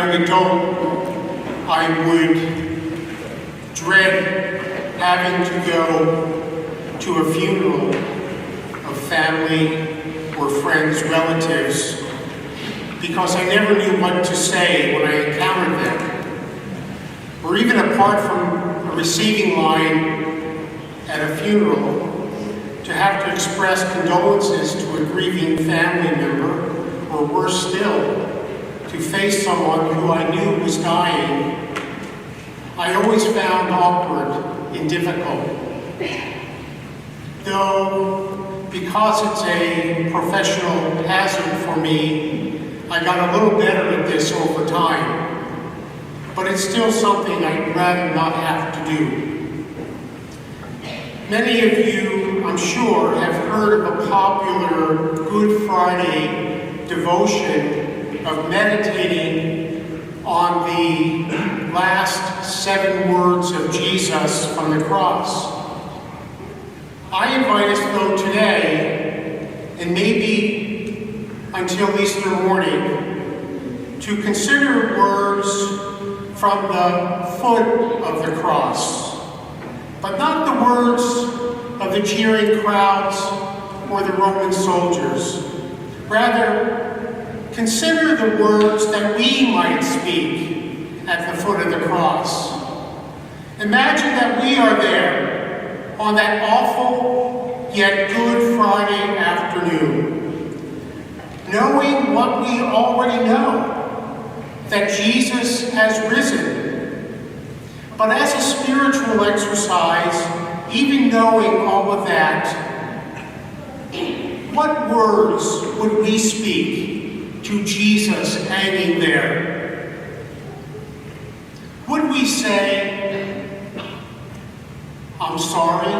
young adult, I would dread having to go to a funeral of family or friends, relatives, because I never knew what to say when I encountered them. Or even apart from a receiving line at a funeral, to have to express condolences to a grieving family member, or worse still, to face someone who I knew was dying, I always found awkward and difficult. Though, because it's a professional hazard for me, I got a little better at this over time. But it's still something I'd rather not have to do. Many of you, I'm sure, have heard of a popular Good Friday devotion of meditating on the last 7 words of Jesus from the cross. I invite us, though, today, and maybe until Easter morning, to consider words from the foot of the cross, but not the words of the jeering crowds or the Roman soldiers. Rather, consider the words that we might speak at the foot of the cross. Imagine that we are there on that awful yet Good Friday afternoon, knowing what we already know, that Jesus has risen. But as a spiritual exercise, even knowing all of that, what words would we speak to Jesus hanging there? Would we say, "I'm sorry,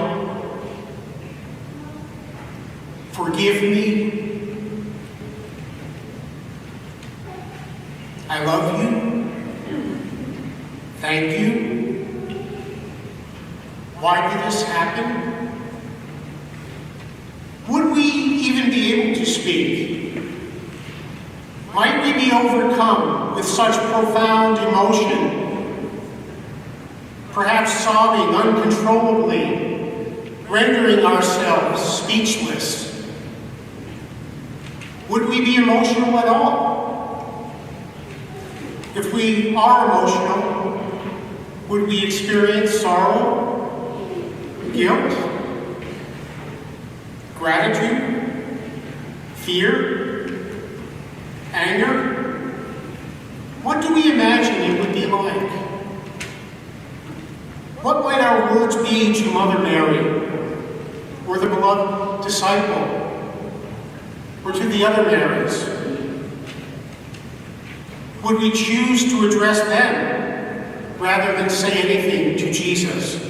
forgive me, I love you, thank you, why did this happen?" Would we even be able to speak? Might we be overcome with such profound emotion, perhaps sobbing uncontrollably, rendering ourselves speechless? Would we be emotional at all? If we are emotional, would we experience sorrow, guilt, gratitude, fear, anger? What do we imagine it would be like? What might our words be to Mother Mary, or the beloved disciple, or to the other Marys? Would we choose to address them rather than say anything to Jesus?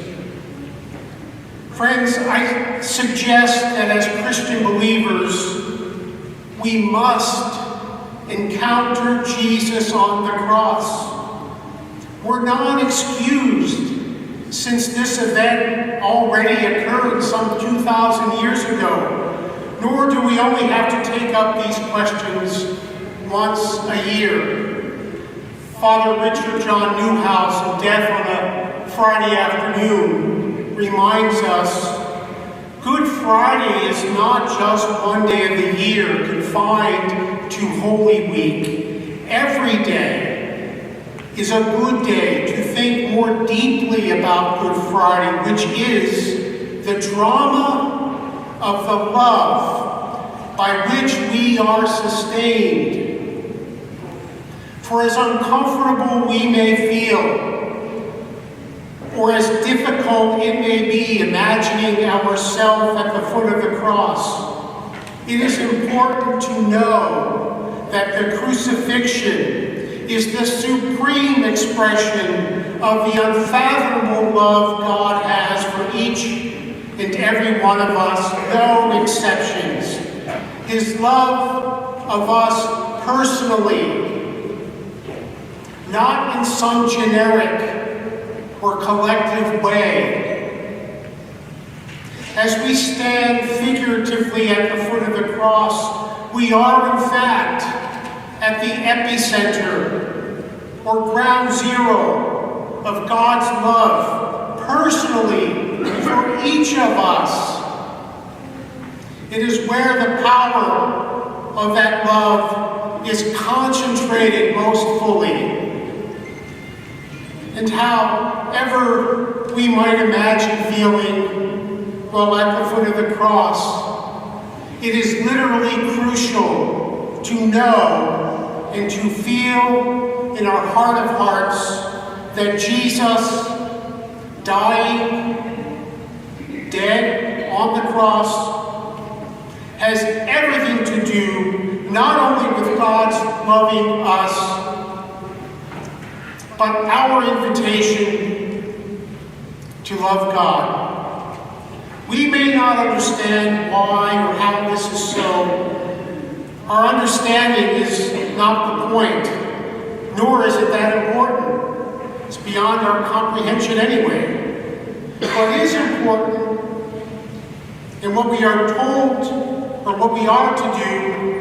Friends, I suggest that as Christian believers, we must encounter Jesus on the cross. We're not excused, since this event already occurred some 2,000 years ago, nor do we only have to take up these questions once a year. Father Richard John Newhouse, of Death on a Friday afternoon, reminds us, Good Friday is not just one day of the year confined to Holy Week. Every day is a good day to think more deeply about Good Friday, which is the drama of the love by which we are sustained. For as uncomfortable we may feel, or as difficult it may be imagining ourselves at the foot of the cross, it is important to know that the crucifixion is the supreme expression of the unfathomable love God has for each and every one of us, no exceptions. His love of us personally, not in some generic or collective way. As we stand figuratively at the foot of the cross, we are in fact at the epicenter or ground zero of God's love personally for each of us. It is where the power of that love is concentrated most fully. And however we might imagine feeling while at the foot of the cross, it is literally crucial to know and to feel in our heart of hearts that Jesus dying, dead on the cross, has everything to do not only with God's loving us, but our invitation to love God. We may not understand why or how this is so. Our understanding is not the point, nor is it that important. It's beyond our comprehension anyway. What is important, and what we are told, or what we are to do,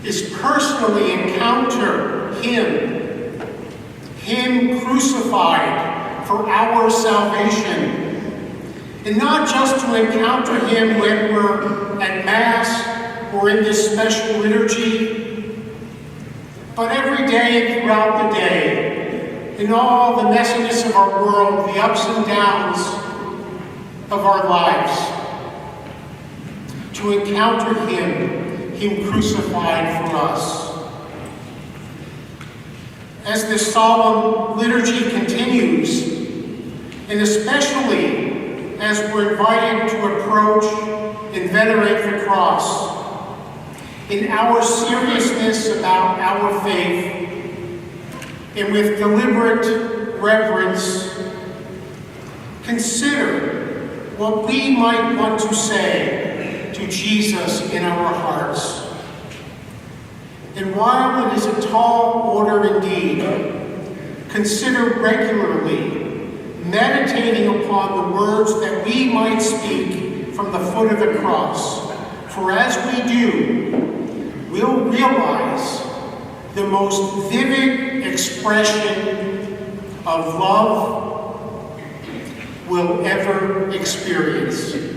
is personally encounter Him crucified for our salvation. And not just to encounter Him when we're at Mass or in this special liturgy, but every day and throughout the day, in all the messiness of our world, the ups and downs of our lives, to encounter Him crucified for us. As this solemn liturgy continues, and especially as we're invited to approach and venerate the cross, in our seriousness about our faith, and with deliberate reverence, consider what we might want to say to Jesus in our hearts. And while it is a tall order indeed, consider regularly meditating upon the words that we might speak from the foot of the cross. For as we do, we'll realize the most vivid expression of love we'll ever experience.